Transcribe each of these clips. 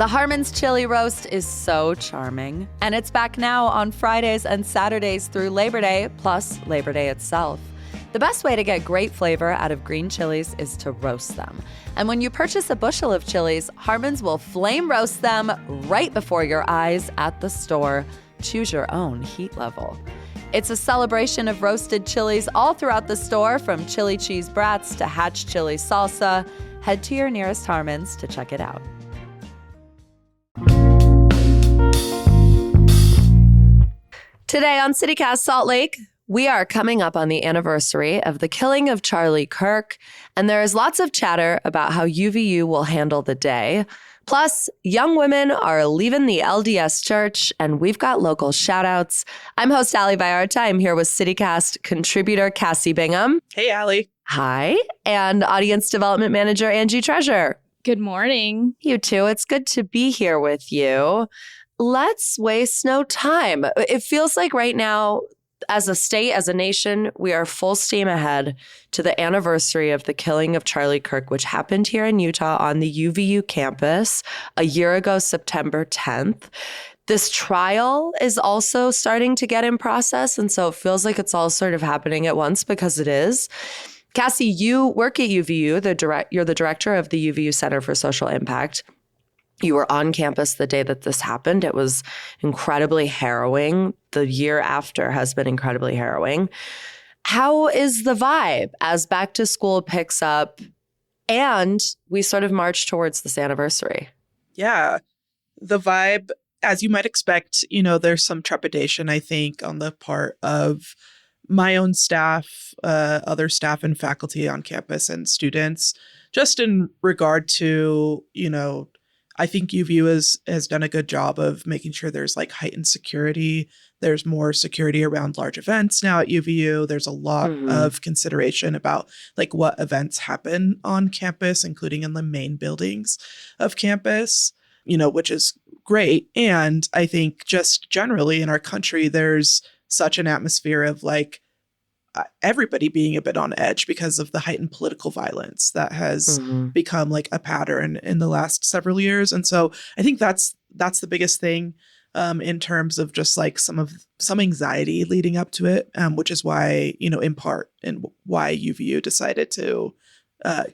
The Harmon's Chili Roast is so charming, and it's back now on Fridays and Saturdays through Labor Day, plus Labor Day itself. The best way to get great flavor out of green chilies is to roast them. And when you purchase a bushel of chilies, Harmon's will flame roast them right before your eyes at the store. Choose your own heat level. It's a celebration of roasted chilies all throughout the store, from chili cheese brats to hatch chili salsa. Head to your nearest Harmon's to check it out. Today on CityCast Salt Lake, we are coming up on the anniversary of the killing of Charlie Kirk, and there is lots of chatter about how UVU will handle the day. Plus, young women are leaving the LDS church, and we've got local shoutouts. I'm host Ali Vallarta. I'm here with CityCast contributor Cassie Bingham. Hey, Ali. Hi. And audience development manager Angie Treasure. Good morning. You too. It's good to be here with you. Let's waste no time. It feels like right now, as a state, as a nation, we are full steam ahead to the anniversary of the killing of Charlie Kirk, which happened here in Utah on the UVU campus a year ago, September 10th. This trial is also starting to get in process, and so it feels like it's all sort of happening at once, because it is. Cassie, you work at UVU. You're the director of the UVU Center for Social Impact. You were on campus the day that this happened. It was incredibly harrowing. The year after has been incredibly harrowing. How is the vibe as back to school picks up and we sort of march towards this anniversary? Yeah, the vibe, as you might expect, there's some trepidation, I think, on the part of my own staff, other staff and faculty on campus, and students, just in regard to, I think UVU has done a good job of making sure there's like heightened security. There's more security around large events now at UVU. There's a lot of consideration about like what events happen on campus, including in the main buildings of campus, which is great. And I think just generally in our country, there's such an atmosphere of like everybody being a bit on edge because of the heightened political violence that has become like a pattern in the last several years. And so I think that's the biggest thing in terms of just like some anxiety leading up to it, which is why, in part, and why UVU decided to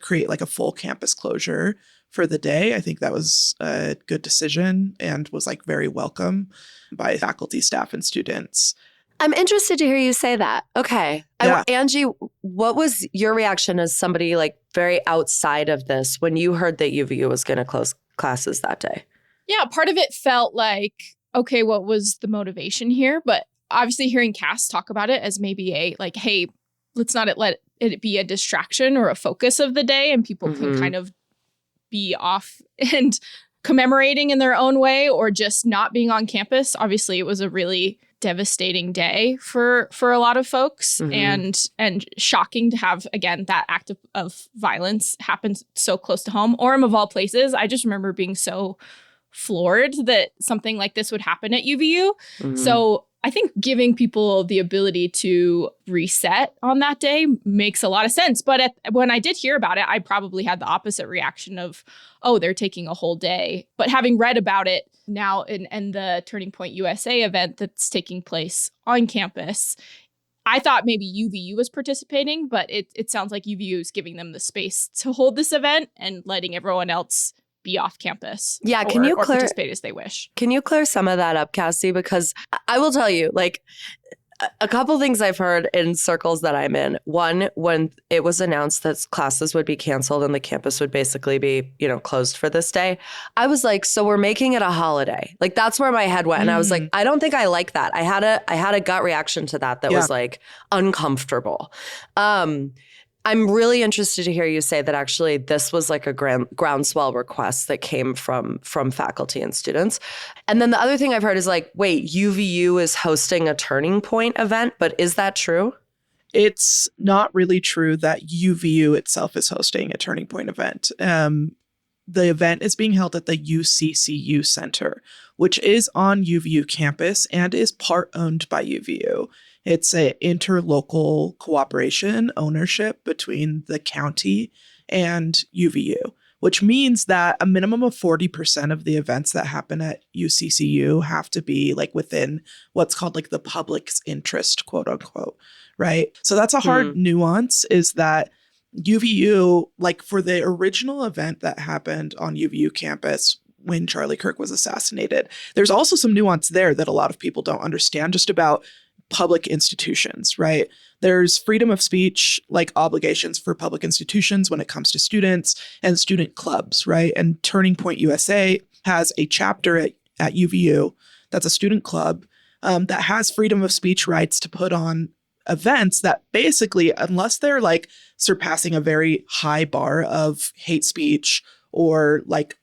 create like a full campus closure for the day. I think that was a good decision and was like very welcome by faculty, staff, and students. I'm interested to hear you say that. Okay. Yeah. Angie, what was your reaction as somebody like very outside of this when you heard that UVU was going to close classes that day? Yeah, part of it felt like, okay, what was the motivation here? But obviously hearing Cass talk about it as maybe hey, let's not let it be a distraction or a focus of the day, and people can kind of be off and commemorating in their own way or just not being on campus. Obviously, it was a really devastating day for a lot of folks, and shocking to have, again, that act of violence happen so close to home. Orem, of all places, I just remember being so floored that something like this would happen at UVU. So I think giving people the ability to reset on that day makes a lot of sense. But when I did hear about it, I probably had the opposite reaction of, oh, they're taking a whole day. But having read about it now in the Turning Point USA event that's taking place on campus, I thought maybe UVU was participating, but it sounds like UVU is giving them the space to hold this event and letting everyone else be off campus. Yeah, or participate as they wish. Can you clear some of that up, Cassie? Because I will tell you, like, a couple things I've heard in circles that I'm in. One, when it was announced that classes would be canceled and the campus would basically be, closed for this day, I was like, so we're making it a holiday. Like, that's where my head went. And I was like, I don't think I like that. I had a gut reaction to that was like uncomfortable. I'm really interested to hear you say that actually this was like a groundswell request that came from faculty and students. And then the other thing I've heard is like, wait, UVU is hosting a Turning Point event, but is that true? It's not really true that UVU itself is hosting a Turning Point event. The event is being held at the UCCU Center, which is on UVU campus and is part owned by UVU. It's an interlocal cooperation ownership between the county and UVU. which means that a minimum of 40% of the events that happen at UCCU have to be like within what's called like the public's interest, quote unquote, right? So that's a hard nuance, is that UVU, like for the original event that happened on UVU campus when Charlie Kirk was assassinated, there's also some nuance there that a lot of people don't understand just about public institutions, right? There's freedom of speech, like obligations for public institutions when it comes to students and student clubs, right? And Turning Point USA has a chapter at UVU that's a student club that has freedom of speech rights to put on events that basically, unless they're like surpassing a very high bar of hate speech or like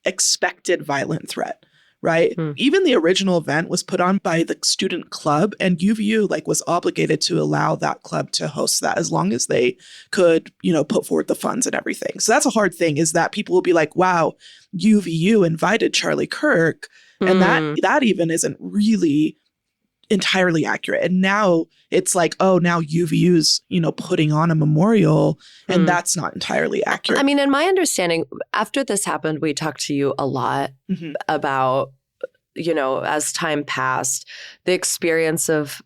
expected violent threat, right? Even the original event was put on by the student club, and UVU like was obligated to allow that club to host that as long as they could, you know, put forward the funds and everything. So that's a hard thing, is that people will be like, wow, UVU invited Charlie Kirk. And that even isn't really entirely accurate. And now it's like, oh, now UVU's, you know, putting on a memorial, and that's not entirely accurate. I mean, in my understanding, after this happened, we talked to you a lot about, you know, as time passed, the experience of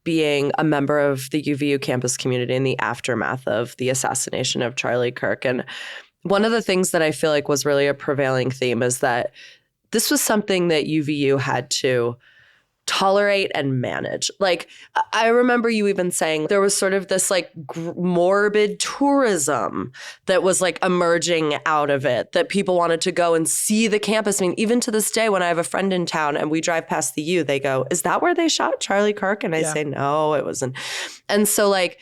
being a member of the UVU campus community in the aftermath of the assassination of Charlie Kirk. And one of the things that I feel like was really a prevailing theme is that this was something that UVU had to tolerate and manage. Like, I remember you even saying there was sort of this like morbid tourism that was like emerging out of it, that people wanted to go and see the campus. I mean, even to this day, when I have a friend in town and we drive past the U, they go, is that where they shot Charlie Kirk? And I say, no, it wasn't. And so like,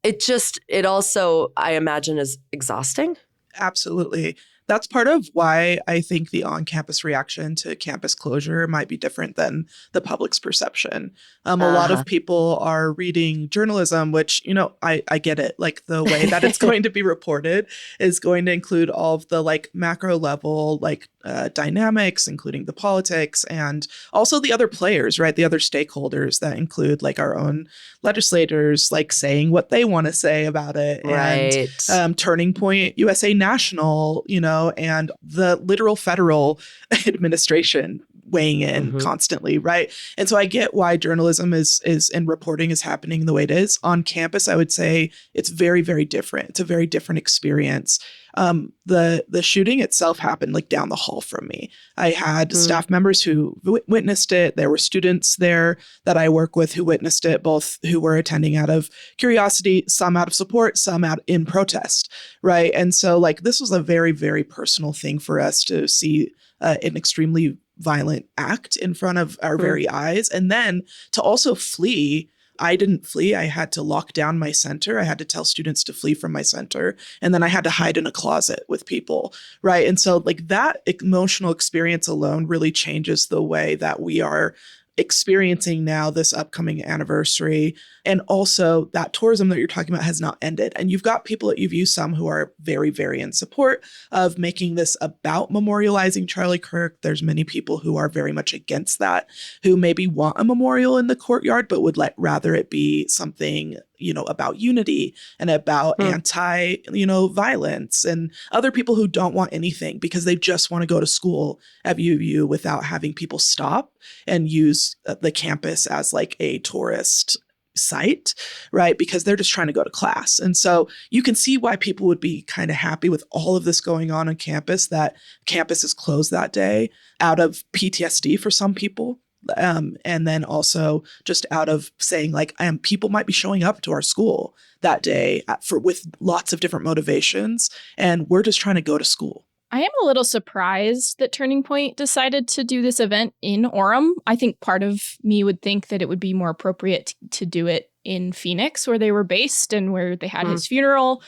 it also, I imagine, is exhausting. Absolutely. That's part of why I think the on-campus reaction to campus closure might be different than the public's perception. A lot of people are reading journalism, which, you know, I get it. Like the way that it's going to be reported is going to include all of the like macro level, like dynamics, including the politics and also the other players, right? The other stakeholders that include like our own legislators, like saying what they want to say about it. Right. And Turning Point USA National, you know, and the literal federal administration weighing in constantly, right? And so I get why journalism is and reporting is happening the way it is. On campus, I would say it's very, very different. It's a very different experience. The shooting itself happened like down the hall from me. I had staff members who witnessed it. There were students there that I work with who witnessed it, both who were attending out of curiosity, some out of support, some out in protest, right? And so like this was a very, very personal thing for us to see an extremely violent act in front of our very eyes. And then to also flee. I didn't flee. I had to lock down my center. I had to tell students to flee from my center. And then I had to hide in a closet with people, right? And so like that emotional experience alone really changes the way that we are experiencing now this upcoming anniversary. And also that tourism that you're talking about has not ended. And you've got people at UVU, some who are very, very in support of making this about memorializing Charlie Kirk. There's many people who are very much against that, who maybe want a memorial in the courtyard, but would rather it be something, you know, about unity and about anti, you know, violence, and other people who don't want anything because they just want to go to school at UVU without having people stop and use the campus as like a tourist site, right? Because they're just trying to go to class. And so you can see why people would be kind of happy with all of this going on campus, that campus is closed that day out of PTSD for some people. And then also just out of saying like, people might be showing up to our school that day with lots of different motivations, and we're just trying to go to school. I am a little surprised that Turning Point decided to do this event in Orem. I think part of me would think that it would be more appropriate to do it in Phoenix, where they were based and where they had his funeral.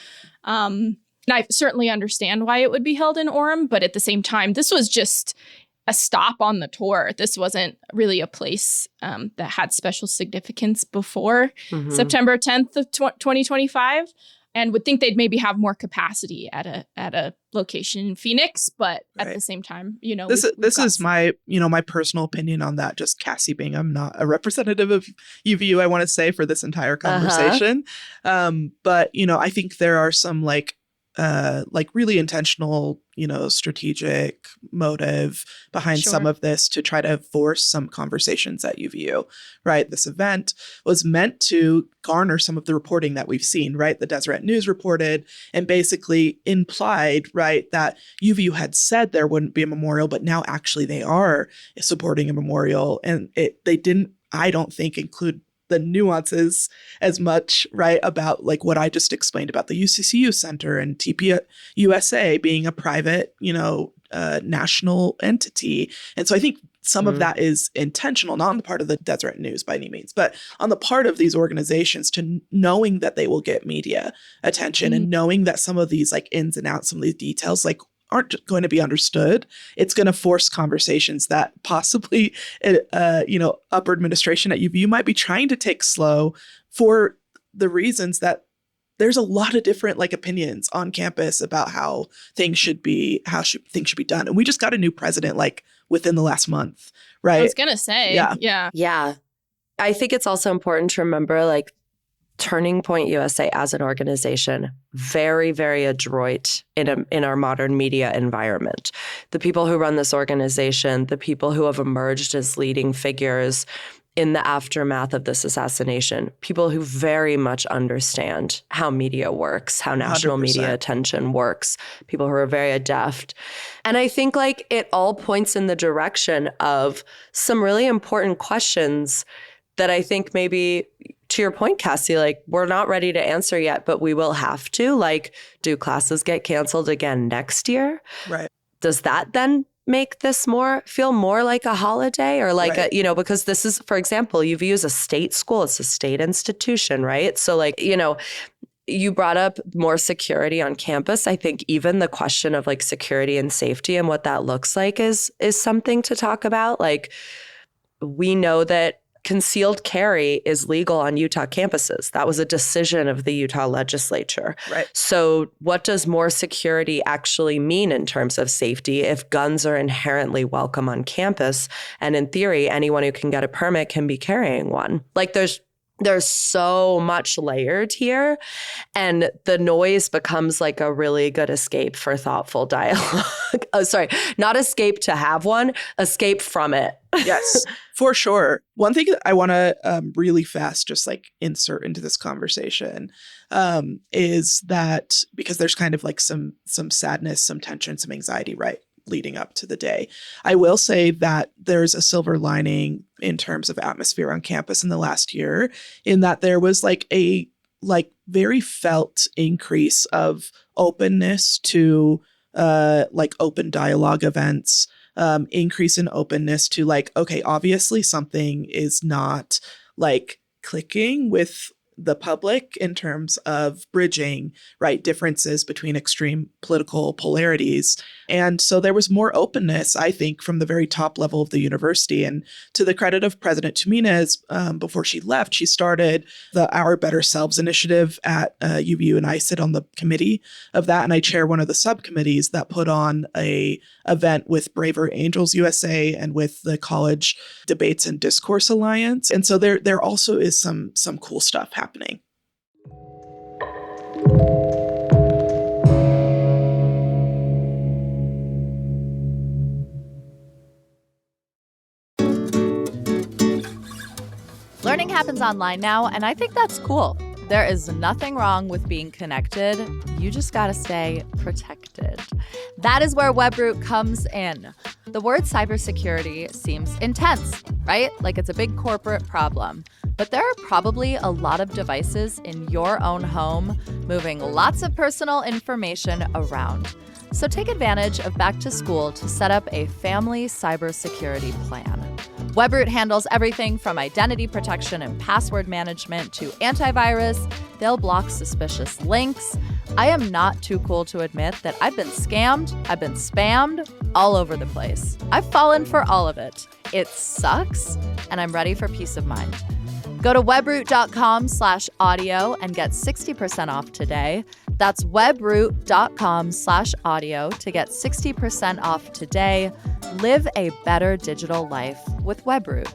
And I certainly understand why it would be held in Orem, but at the same time, this was just a stop on the tour. This wasn't really a place that had special significance before September 10th of 2025. And would think they'd maybe have more capacity at a location in Phoenix, but at the same time, you know, this is my, you know, my personal opinion on that. Just Cassie Bingham, not a representative of UVU, I want to say, for this entire conversation. But you know, I think there are some like like really intentional, strategic motive behind some Sure. of this to try to force some conversations at UVU, right? This event was meant to garner some of the reporting that we've seen, right? The Deseret News reported and basically implied, right, that UVU had said there wouldn't be a memorial, but now actually they are supporting a memorial. And they didn't, I don't think, include the nuances as much, right, about like what I just explained about the UCCU Center and TPUSA being a private, national entity. And so I think some of that is intentional, not on the part of the Deseret News by any means, but on the part of these organizations to knowing that they will get media attention and knowing that some of these like ins and outs, some of these details, like aren't going to be understood. It's going to force conversations that possibly, upper administration at UVU might be trying to take slow for the reasons that there's a lot of different like opinions on campus about how things should be, things should be done. And we just got a new president like within the last month, right? I was going to say, yeah. Yeah. I think it's also important to remember like Turning Point USA as an organization, very, very adroit in our modern media environment. The people who run this organization, the people who have emerged as leading figures in the aftermath of this assassination, people who very much understand how media works, how national 100%. Media attention works, people who are very adept. And I think like it all points in the direction of some really important questions that I think maybe, to your point, Cassie, like we're not ready to answer yet, but we will have to. Like, do classes get canceled again next year? Right. Does that then make this feel more like a holiday or like right. Because this is, for example, UVU is a state school. It's a state institution, right? So like, you brought up more security on campus. I think even the question of like security and safety and what that looks like is something to talk about. Like, we know that concealed carry is legal on Utah campuses. That was a decision of the Utah legislature. Right. So what does more security actually mean in terms of safety if guns are inherently welcome on campus? And in theory, anyone who can get a permit can be carrying one. Like there's so much layered here, and the noise becomes like a really good escape for thoughtful dialogue. Not escape to have one, escape from it. Yes, for sure. One thing that I want to really fast just like insert into this conversation is that because there's kind of like some sadness, some tension, some anxiety, right, leading up to the day. I will say that there's a silver lining in terms of atmosphere on campus in the last year, in that there was like a very felt increase of openness to like open dialogue events, increase in openness to like, okay, obviously something is not like clicking with the public in terms of bridging, right, differences between extreme political polarities. And so there was more openness, I think, from the very top level of the university. And to the credit of President Tuminez, before she left, she started the Our Better Selves initiative at UVU, and I sit on the committee of that. And I chair one of the subcommittees that put on a event with Braver Angels USA and with the College Debates and Discourse Alliance. And so there also is some cool stuff happening. Learning happens online now, and I think that's cool. There is nothing wrong with being connected. You just gotta stay protected. That is where Webroot comes in. The word cybersecurity seems intense, right? Like it's a big corporate problem. But there are probably a lot of devices in your own home moving lots of personal information around. So take advantage of back to school to set up a family cybersecurity plan. Webroot handles everything from identity protection and password management to antivirus. They'll block suspicious links. I am not too cool to admit that I've been scammed, I've been spammed all over the place. I've fallen for all of it. It sucks, and I'm ready for peace of mind. Go to webroot.com/audio and get 60% off today. That's webroot.com/audio to get 60% off today. Live a better digital life with Webroot.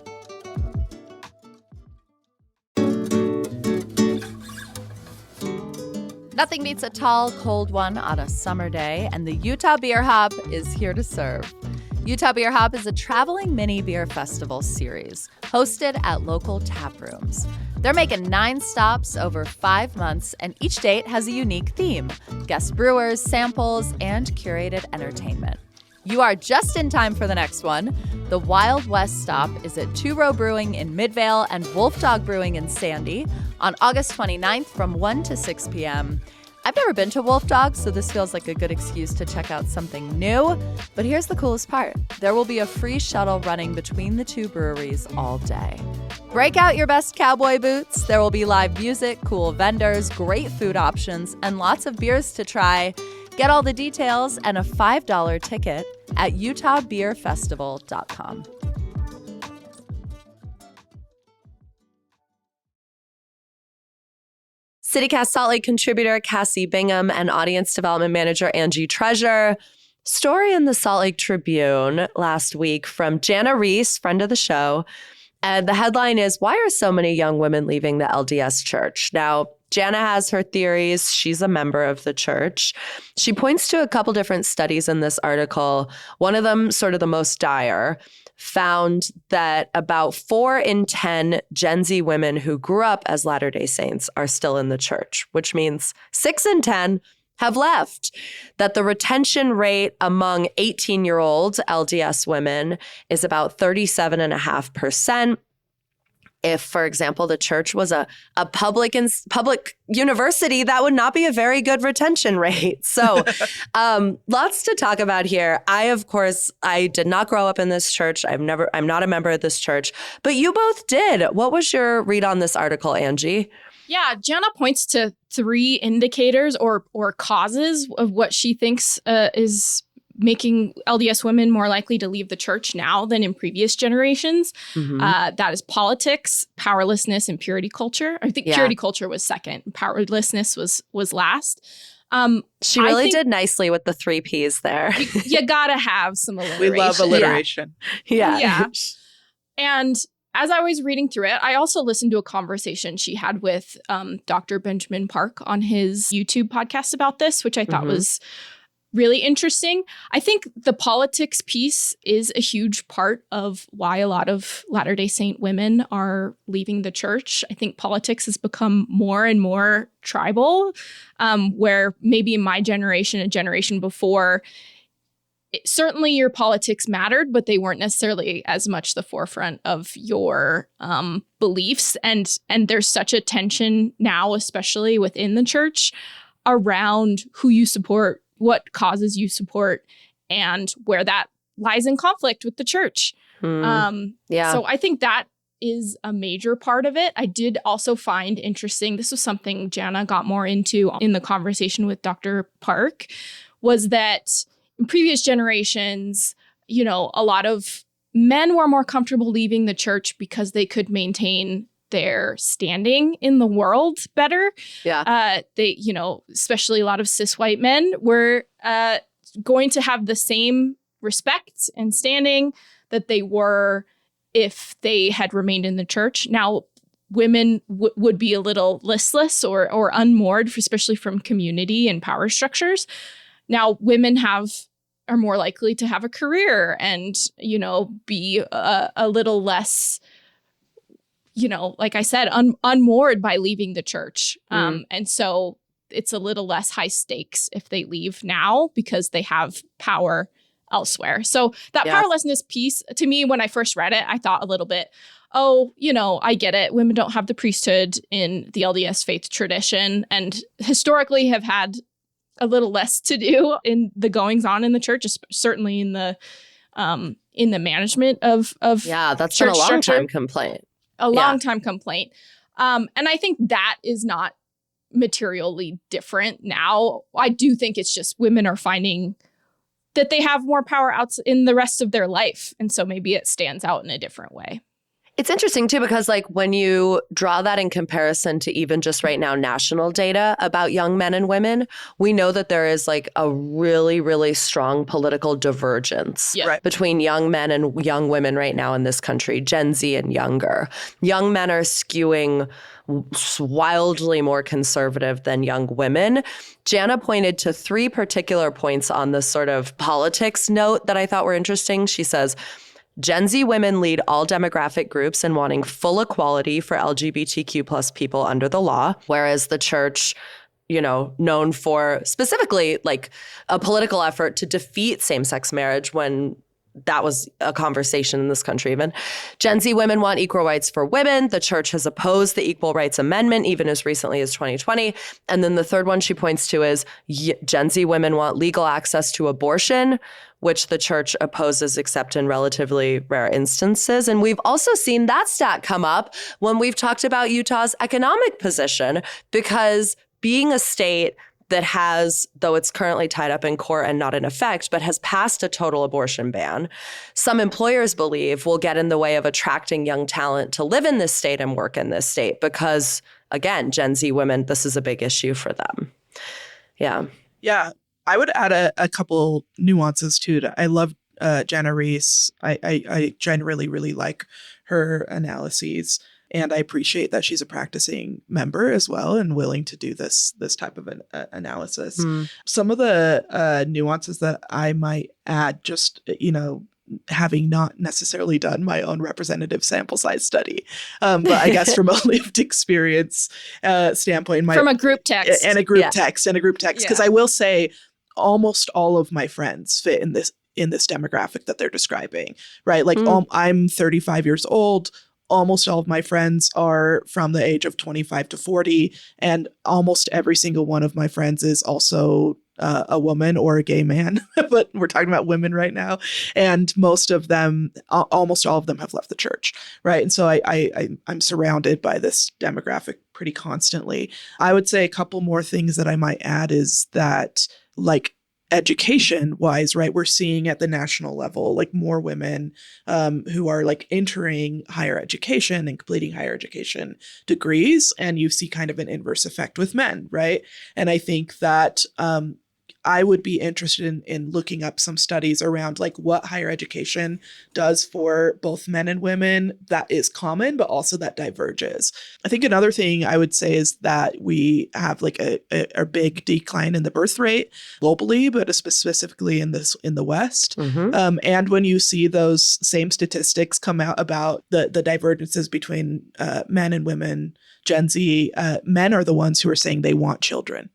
Nothing beats a tall, cold one on a summer day, and the Utah Beer Hop is here to serve. Utah Beer Hop is a traveling mini beer festival series hosted at local tap rooms. They're making 9 stops over 5 months, and each date has a unique theme: guest brewers, samples, and curated entertainment. You are just in time for the next one. The Wild West stop is at Two Row Brewing in Midvale and Wolf Dog Brewing in Sandy on August 29th from 1 to 6 p.m. I've never been to Wolf Dog, so this feels like a good excuse to check out something new. But here's the coolest part. There will be a free shuttle running between the two breweries all day. Break out your best cowboy boots. There will be live music, cool vendors, great food options, and lots of beers to try. Get all the details and a $5 ticket at utahbeerfestival.com. CityCast Salt Lake contributor Cassie Bingham and audience development manager Angie Treasure. Story in the Salt Lake Tribune last week from Jana Reese, friend of the show. And the headline is, "Why are so many young women leaving the LDS church?" Now, Jana has her theories. She's a member of the church. She points to a couple different studies in this article. One of them, sort of the most dire, found that about 4 in 10 Gen Z women who grew up as Latter-day Saints are still in the church, which means 6 in 10 have left. That the retention rate among 18-year-old LDS women is about 37.5%. If, for example, the church was a public university, that would not be a very good retention rate. So lots to talk about here. Of course, I did not grow up in this church. I'm not a member of this church, but you both did. What was your read on this article, Angie? Yeah, Jana points to 3 indicators or causes of what she thinks is making LDS women more likely to leave the church now than in previous generations. Mm-hmm. That is politics, powerlessness, and purity culture. I think purity culture was second. Powerlessness was last. She really did nicely with the 3 Ps there. You gotta have some alliteration. We love alliteration. Yeah. And as I was reading through it, I also listened to a conversation she had with Dr. Benjamin Park on his YouTube podcast about this, which I thought was really interesting. I think the politics piece is a huge part of why a lot of Latter-day Saint women are leaving the church. I think politics has become more and more tribal, where maybe in my generation, a generation before, certainly your politics mattered, but they weren't necessarily as much the forefront of your beliefs. And there's such a tension now, especially within the church, around who you support, what causes you support, and where that lies in conflict with the church. So I think that is a major part of it. I did also find interesting, this was something Jana got more into in the conversation with Dr. Park, was that in previous generations, a lot of men were more comfortable leaving the church because they could maintain their standing in the world better. Yeah. They, especially a lot of cis white men were going to have the same respect and standing that they were if they had remained in the church. Now, women would be a little listless or unmoored, especially from community and power structures. Now, women are more likely to have a career and, be a little less, like I said, unmoored by leaving the church. And so it's a little less high stakes if they leave now because they have power elsewhere. So that powerlessness piece, to me, when I first read it, I thought a little bit, I get it. Women don't have the priesthood in the LDS faith tradition and historically have had a little less to do in the goings on in the church, certainly in the management of that's church been a long structure. time complaint. A long time complaint. And I think that is not materially different now. I do think it's just women are finding that they have more power out in the rest of their life. And so maybe it stands out in a different way. It's interesting too, because like when you draw that in comparison to even just right now national data about young men and women, we know that there is like a really, really strong political divergence Yeah. Right. between young men and young women right now in this country, Gen Z and younger. Young men are skewing wildly more conservative than young women. Jana pointed to 3 particular points on this sort of politics note that I thought were interesting. She says, Gen Z women lead all demographic groups in wanting full equality for LGBTQ plus people under the law, whereas the church, you know, known for specifically like a political effort to defeat same-sex marriage when that was a conversation in this country even. Gen Z women want equal rights for women. The church has opposed the Equal Rights Amendment even as recently as 2020. And then the third one she points to is Gen Z women want legal access to abortion, which the church opposes except in relatively rare instances. And we've also seen that stat come up when we've talked about Utah's economic position, because being a state that has, though it's currently tied up in court and not in effect, but has passed a total abortion ban, some employers believe will get in the way of attracting young talent to live in this state and work in this state because, again, Gen Z women, this is a big issue for them. Yeah. Yeah. I would add a couple nuances to it. I love Jana Reese. I generally really like her analyses. And I appreciate that she's a practicing member as well and willing to do this type of an analysis. Some of the nuances that I might add, just, you know, having not necessarily done my own representative sample size study, but I guess from a lived experience standpoint, from a group text and a group text, because I will say almost all of my friends fit in this demographic that they're describing, right? Like I'm 35 years old. Almost all of my friends are from the age of 25 to 40, and almost every single one of my friends is also a woman or a gay man, but we're talking about women right now. And most of them, almost all of them have left the church, right? And so I'm surrounded by this demographic pretty constantly. I would say a couple more things that I might add is that, like, education wise, right, we're seeing at the national level like more women who are like entering higher education and completing higher education degrees, and you see kind of an inverse effect with men, right? And I think that I would be interested in looking up some studies around like what higher education does for both men and women that is common, but also that diverges. I think another thing I would say is that we have like a big decline in the birth rate globally, but specifically in the West. And when you see those same statistics come out about the divergences between men and women, Gen Z, men are the ones who are saying they want children.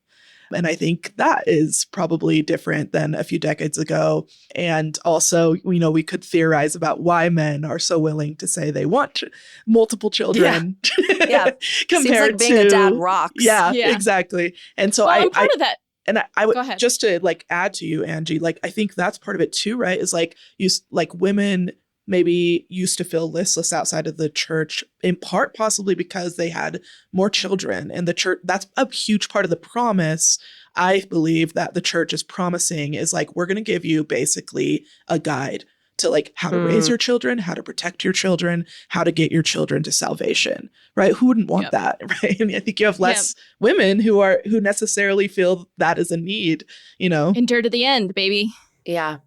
And I think that is probably different than a few decades ago. And also, you know, we could theorize about why men are so willing to say they want multiple children. Yeah. Compared Seems like being a dad rocks. Yeah, exactly. And so I'm part of that. And I would Go ahead. just to like add to you, Angie, like I think that's part of it too, right? Is like women maybe used to feel listless outside of the church, in part possibly because they had more children. And the church, that's a huge part of the promise, I believe, that the church is promising, is like, we're going to give you basically a guide to like how to raise your children, how to protect your children, how to get your children to salvation, right? Who wouldn't want that, right? I mean, I think you have less women who necessarily feel that is a need, you know? Endure to the end, baby. Yeah.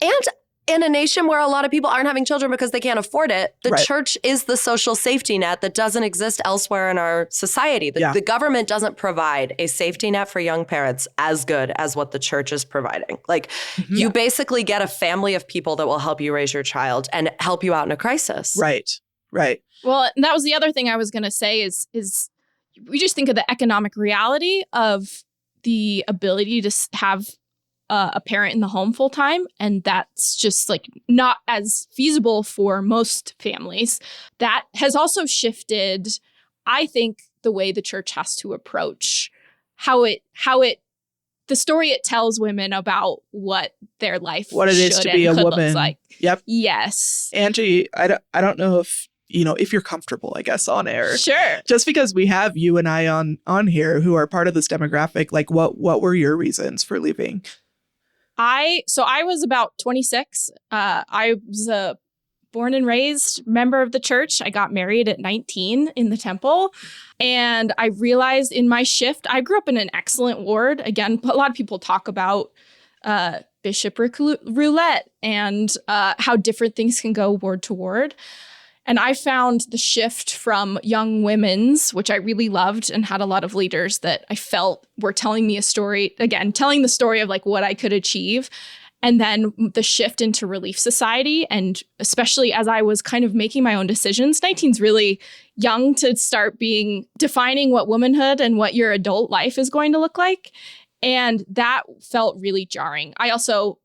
And in a nation where a lot of people aren't having children because they can't afford it, the church is the social safety net that doesn't exist elsewhere in our society. The government doesn't provide a safety net for young parents as good as what the church is providing. Like, you basically get a family of people that will help you raise your child and help you out in a crisis. Right. Well, that was the other thing I was going to say is we just think of the economic reality of the ability to have a parent in the home full time. And that's just like not as feasible for most families. That has also shifted, I think, the way the church has to approach the story it tells women about what their life, what it is to be a woman. Like. Yep. Yes. Angie, I don't know if, you know, if you're comfortable, I guess, on air. Sure. Just because we have you and I on here who are part of this demographic, like what were your reasons for leaving? I was about 26. I was a born and raised member of the church. I got married at 19 in the temple. And I realized in my shift, I grew up in an excellent ward. Again, a lot of people talk about bishopric roulette and how different things can go ward to ward. And I found the shift from young women's, which I really loved and had a lot of leaders that I felt were telling me a story, again, telling the story of like what I could achieve. And then the shift into Relief Society. And especially as I was kind of making my own decisions, 19's really young to start defining what womanhood and what your adult life is going to look like. And that felt really jarring.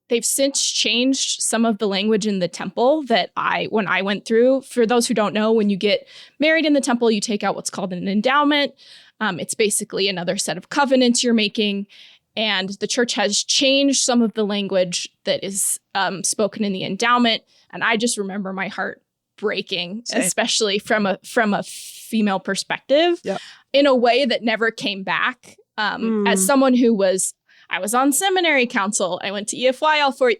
They've since changed some of the language in the temple when I went through. For those who don't know, when you get married in the temple, you take out what's called an endowment. It's basically another set of covenants you're making. And the church has changed some of the language that is spoken in the endowment. And I just remember my heart breaking, especially from a female perspective, in a way that never came back. As someone I was on seminary council. I went to EFY all for,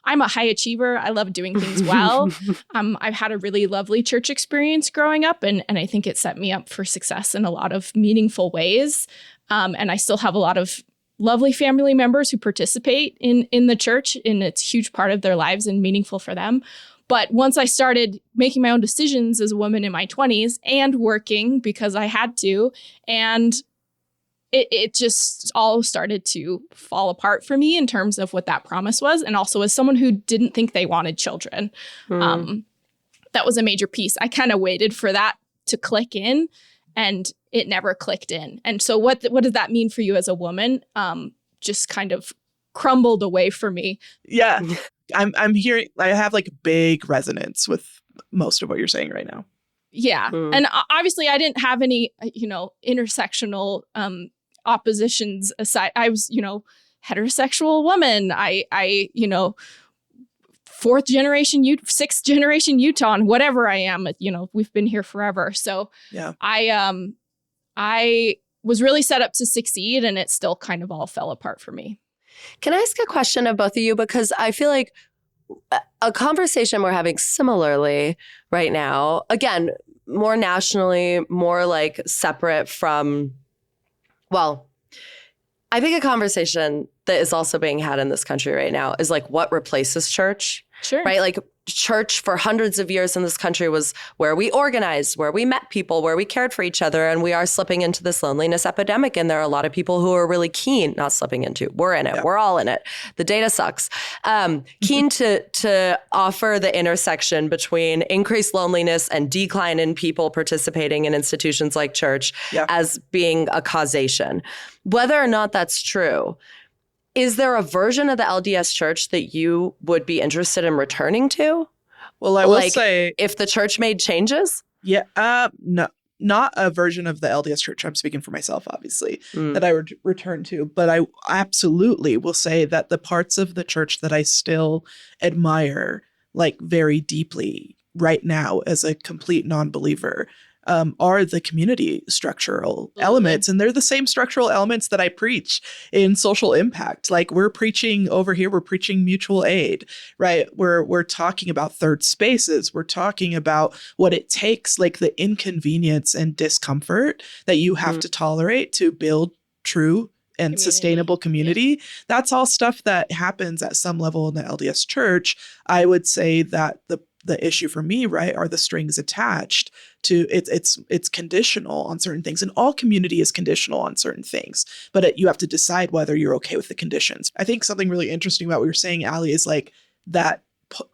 I'm a high achiever. I love doing things well. I've had a really lovely church experience growing up, and I think it set me up for success in a lot of meaningful ways. And I still have a lot of lovely family members who participate in the church, and it's a huge part of their lives and meaningful for them. But once I started making my own decisions as a woman in my 20s and working because I had to, and it just all started to fall apart for me in terms of what that promise was. And also as someone who didn't think they wanted children, that was a major piece. I kind of waited for that to click in, and it never clicked in. And so what does that mean for you as a woman? Just kind of crumbled away for me. Yeah. I'm hearing, I have like big resonance with most of what you're saying right now. Yeah. And obviously I didn't have any, intersectional oppositions aside. I was, heterosexual woman. I fourth generation, sixth generation Utah, whatever I am, we've been here forever. So yeah, I was really set up to succeed, and it still kind of all fell apart for me. Can I ask a question of both of you? Because I feel like a conversation we're having similarly right now, again, more nationally, more like separate from, well, I think a conversation that is also being had in this country right now is like what replaces church, Sure. right? Like church for hundreds of years in this country was where we organized, where we met people, where we cared for each other. And we are slipping into this loneliness epidemic. And there are a lot of people who are really keen, not slipping into, we're in it. Yeah. We're all in it. The data sucks. Keen to offer the intersection between increased loneliness and decline in people participating in institutions like church as being a causation. Whether or not that's true, is there a version of the LDS church that you would be interested in returning to? Well, I will say, if the church made changes? Yeah, no, not a version of the LDS church. I'm speaking for myself, obviously, that I would return to. But I absolutely will say that the parts of the church that I still admire, like very deeply right now as a complete non-believer, are the community structural elements. And they're the same structural elements that I preach in social impact. Like we're preaching over here, we're preaching mutual aid, right? We're talking about third spaces. We're talking about what it takes, like the inconvenience and discomfort that you have to tolerate to build true and sustainable community. Yeah. That's all stuff that happens at some level in the LDS church. I would say that the issue for me, right, are the strings attached to it's conditional on certain things, and all community is conditional on certain things, but you have to decide whether you're okay with the conditions. I think something really interesting about what you're saying, Ali, is like that.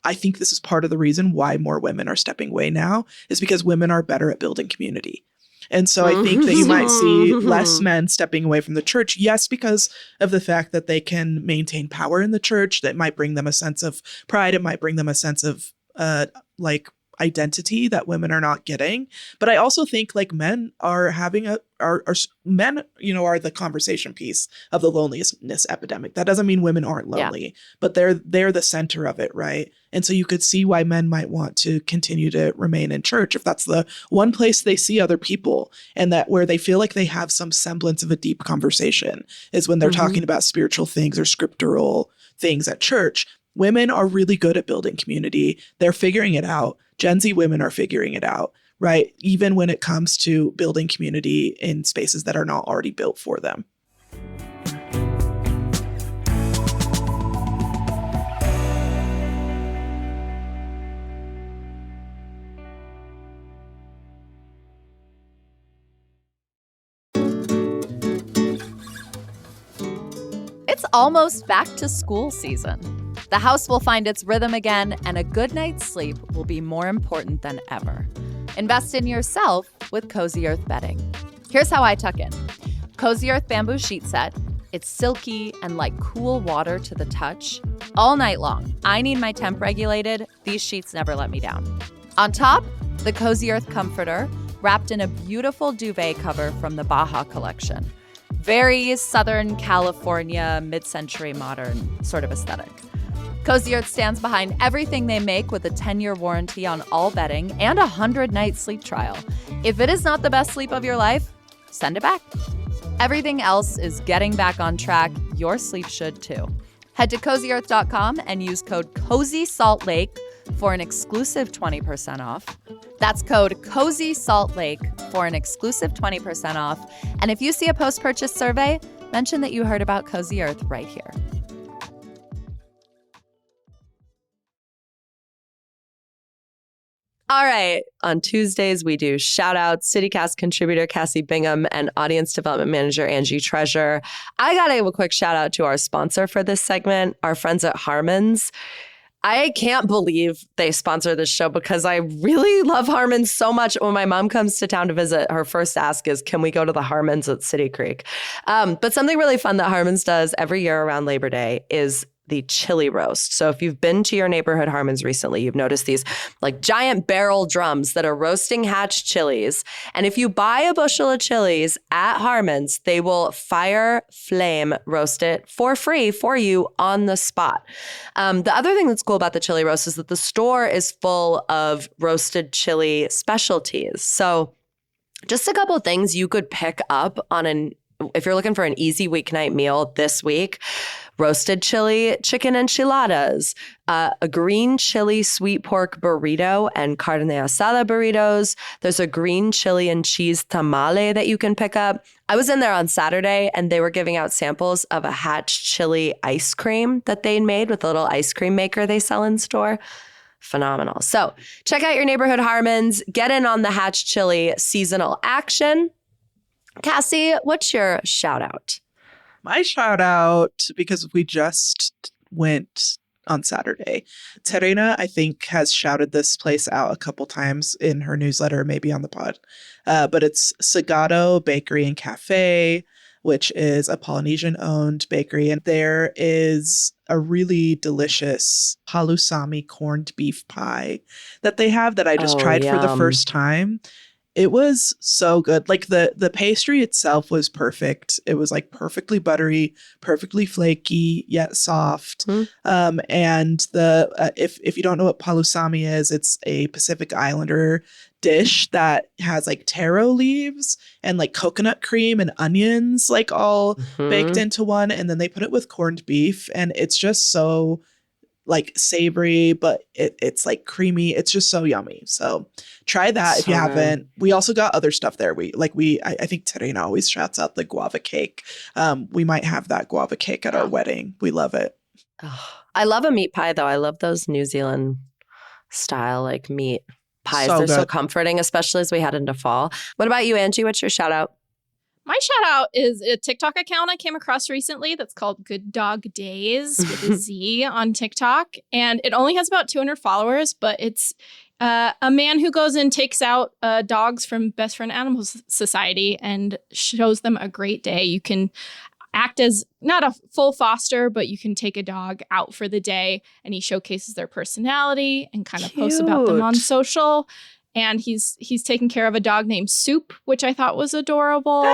I think this is part of the reason why more women are stepping away now is because women are better at building community. And so I think that you might see less men stepping away from the church. Yes, because of the fact that they can maintain power in the church. That might bring them a sense of pride. It might bring them a sense of like identity that women are not getting. But I also think like men are having men, are the conversation piece of the loneliness epidemic. That doesn't mean women aren't lonely, but they're the center of it, right? And so you could see why men might want to continue to remain in church if that's the one place they see other people, and that where they feel like they have some semblance of a deep conversation is when they're talking about spiritual things or scriptural things at church. women are really good at building community. They're figuring it out. Gen Z women are figuring it out, right? Even when it comes to building community in spaces that are not already built for them. It's almost back to school season. The house will find its rhythm again, and a good night's sleep will be more important than ever. Invest in yourself with Cozy Earth bedding. Here's how I tuck in. Cozy Earth bamboo sheet set. It's silky and like cool water to the touch. All night long, I need my temp regulated. These sheets never let me down. On top, the Cozy Earth comforter, wrapped in a beautiful duvet cover from the Baja collection. Very Southern California, mid-century modern sort of aesthetic. Cozy Earth stands behind everything they make with a 10-year warranty on all bedding and a 100-night sleep trial. If it is not the best sleep of your life, send it back. Everything else is getting back on track. Your sleep should too. Head to CozyEarth.com and use code CozySaltLake for an exclusive 20% off. That's code CozySaltLake for an exclusive 20% off. And if you see a post-purchase survey, mention that you heard about Cozy Earth right here. All right. On Tuesdays, we do shoutouts. CityCast contributor Cassie Bingham and audience development manager Angie Treasure. I got to give a quick shout out to our sponsor for this segment, our friends at Harmon's. I can't believe they sponsor this show because I really love Harmon's so much. When my mom comes to town to visit, her first ask is, can we go to the Harmon's at City Creek? But something really fun that Harmon's does every year around Labor Day is the chili roast. So if you've been to your neighborhood Harmon's recently, you've noticed these like giant barrel drums that are roasting hatch chilies. And if you buy a bushel of chilies at Harmon's, they will fire flame roast it for free for you on the spot. The other thing that's cool about the chili roast is that the store is full of roasted chili specialties. So just a couple of things you could pick up on if you're looking for an easy weeknight meal this week. Roasted chili chicken enchiladas, a green chili sweet pork burrito and carne asada burritos. There's a green chili and cheese tamale that you can pick up. I was in there on Saturday and they were giving out samples of a Hatch chili ice cream that they made with a little ice cream maker they sell in store. Phenomenal. So check out your neighborhood Harmon's. Get in on the Hatch chili seasonal action. Cassie, what's your shout out? My shout out, because we just went on Saturday. Terena, I think, has shouted this place out a couple times in her newsletter, maybe on the pod. But it's Sagado Bakery and Cafe, which is a Polynesian-owned bakery. And there is a really delicious palusami corned beef pie that they have that I just tried for the first time. It was so good. Like the pastry itself was perfect. It was like perfectly buttery, perfectly flaky, yet soft. And the if you don't know what palusami is, it's a Pacific Islander dish that has like taro leaves and like coconut cream and onions like all baked into one. And then they put it with corned beef. And it's just so like savory, but it's like creamy. It's just so yummy. So try that if you haven't. We also got other stuff there. I think Terena always shouts out the guava cake. We might have that guava cake at our wedding. We love it. Oh, I love a meat pie though. I love those New Zealand style like meat pies. They're so comforting, especially as we head into fall. What about you, Angie? What's your shout out? My shout out is a TikTok account I came across recently that's called Good Dog Days with a Z on TikTok. And it only has about 200 followers, but it's a man who goes and takes out dogs from Best Friend Animal Society and shows them a great day. You can act as not a full foster, but you can take a dog out for the day and he showcases their personality and kind of posts about them on social. And he's taking care of a dog named Soup, which I thought was adorable.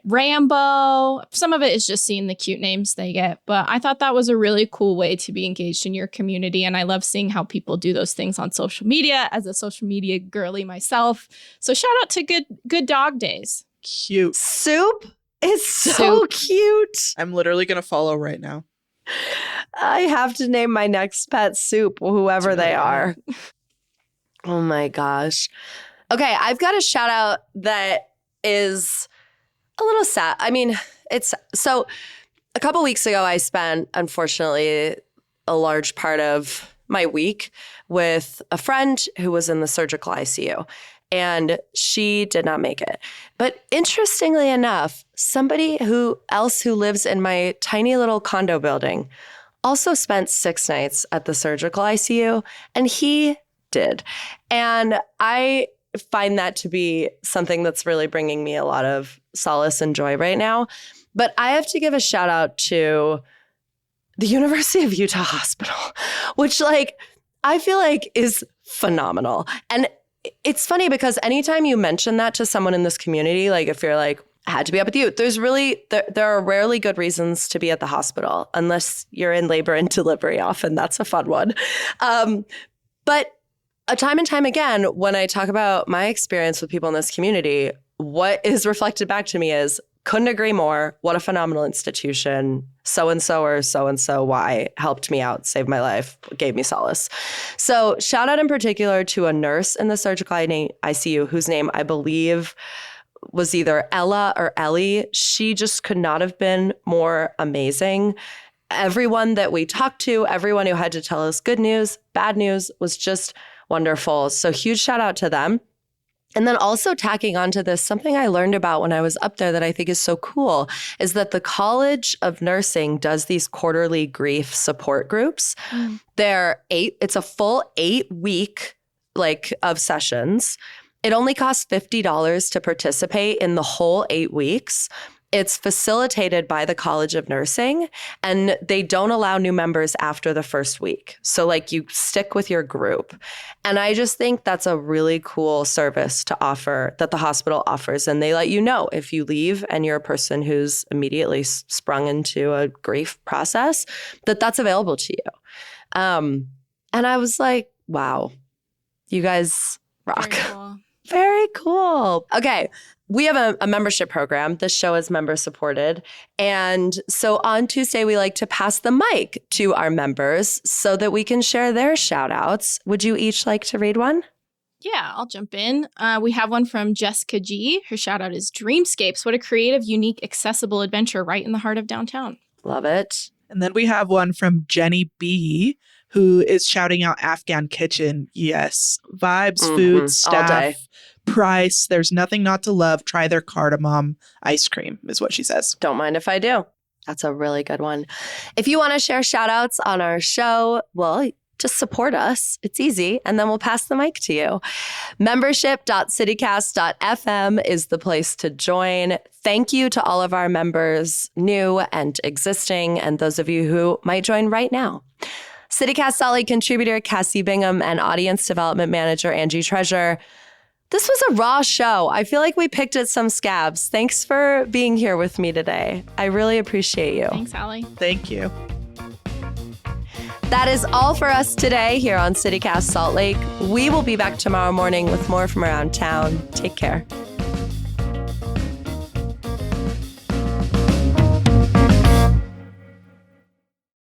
Rambo. Some of it is just seeing the cute names they get. But I thought that was a really cool way to be engaged in your community. And I love seeing how people do those things on social media as a social media girly myself. So shout out to Good Dog Days. Cute. Soup is so cute. I'm literally going to follow right now. I have to name my next pet Soup, whoever they are. Oh my gosh. Okay, I've got a shout out that is a little sad. I mean, it's so a couple weeks ago, I spent, unfortunately, a large part of my week with a friend who was in the surgical ICU, and she did not make it. But interestingly enough, somebody else who lives in my tiny little condo building also spent 6 nights at the surgical ICU, and he did. And I find that to be something that's really bringing me a lot of solace and joy right now. But I have to give a shout out to the University of Utah Hospital, which I feel like is phenomenal. And it's funny because anytime you mention that to someone in this community, if you're I had to be up with you, there are rarely good reasons to be at the hospital unless you're in labor and delivery. Often that's a fun one. But time and time again, when I talk about my experience with people in this community, what is reflected back to me is, couldn't agree more. What a phenomenal institution. So-and-so or so-and-so Y helped me out, saved my life, gave me solace. So shout out in particular to a nurse in the surgical ICU whose name I believe was either Ella or Ellie. She just could not have been more amazing. Everyone that we talked to, everyone who had to tell us good news, bad news, was just wonderful. So huge shout out to them. And then also tacking onto this, something I learned about when I was up there that I think is so cool is that the College of Nursing does these quarterly grief support groups. It's a full 8-week of sessions. It only costs $50 to participate in the whole 8 weeks. It's facilitated by the College of Nursing, and they don't allow new members after the first week. So you stick with your group. And I just think that's a really cool service to offer that the hospital offers. And they let you know if you leave and you're a person who's immediately sprung into a grief process, that's available to you. And I was like, wow, you guys rock. Very cool. Very cool. Okay. We have a membership program. This show is member supported. And so on Tuesday, we like to pass the mic to our members so that we can share their shout outs. Would you each like to read one? Yeah, I'll jump in. We have one from Jessica G. Her shout out is Dreamscapes. What a creative, unique, accessible adventure right in the heart of downtown. Love it. And then we have one from Jenny B, who is shouting out Afghan Kitchen. Yes. Vibes, food, staff, all day. Price. There's nothing not to love. Try their cardamom ice cream is what she says. Don't mind if I do. That's a really good one. If you want to share shout outs on our show, well, just support us. It's easy. And then we'll pass the mic to you. Membership.citycast.fm is the place to join. Thank you to all of our members, new and existing, and those of you who might join right now. CityCast Salt Lake contributor Cassie Bingham and audience development manager Angie Treasure. This was a raw show. I feel like we picked at some scabs. Thanks for being here with me today. I really appreciate you. Thanks, Ali. Thank you. That is all for us today here on CityCast Salt Lake. We will be back tomorrow morning with more from around town. Take care.